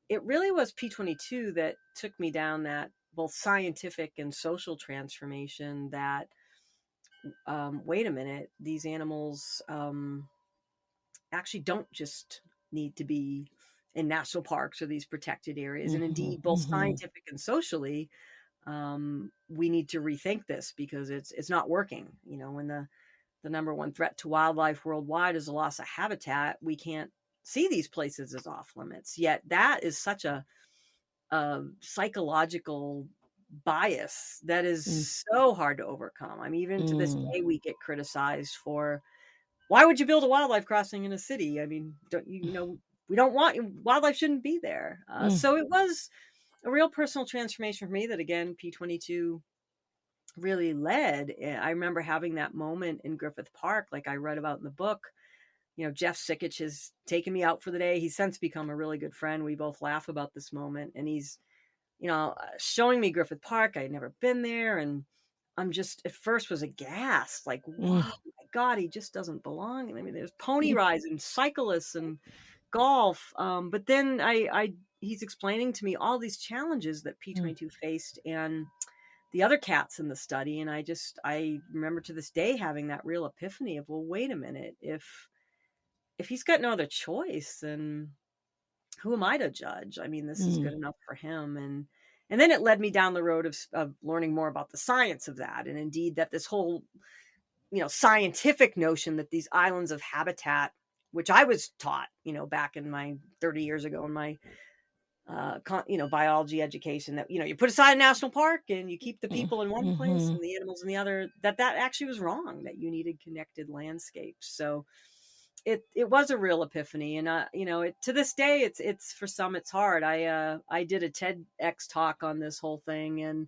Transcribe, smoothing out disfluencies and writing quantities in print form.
it really was P22 that took me down that both scientific and social transformation that, wait a minute, these animals actually don't just need to be in national parks or these protected areas. And Mm-hmm, indeed, both mm-hmm, scientific and socially, we need to rethink this because it's not working. You know, when the number one threat to wildlife worldwide is the loss of habitat, we can't see these places as off limits. Yet that is such a psychological bias that is so hard to overcome. I mean, even to this mm-hmm, day, we get criticized for, why would you build a wildlife crossing in a city? I mean, don't you, we don't want, wildlife shouldn't be there. So it was a real personal transformation for me that, again, P22 really led. I remember having that moment in Griffith Park, like I read about in the book. Jeff Sikich has taken me out for the day. He's since become a really good friend. We both laugh about this moment, and he's, showing me Griffith Park. I had never been there, and I'm just at first was aghast, like, wow, my God, he just doesn't belong. I mean, there's pony rides and cyclists and golf. But then he's explaining to me all these challenges that P22 faced and the other cats in the study. And I remember to this day having that real epiphany of, well, wait a minute, if he's got no other choice, then who am I to judge? I mean, this is mm-hmm, good enough for him. And then it led me down the road of learning more about the science of that. And indeed that this whole, scientific notion that these islands of habitat, which I was taught, back in my 30 years ago in my, biology education, that, you put aside a national park and you keep the people in one place mm-hmm. and the animals in the other, that actually was wrong, that you needed connected landscapes. So it was a real epiphany. And to this day, it's for some it's hard. I did a TEDx talk on this whole thing, and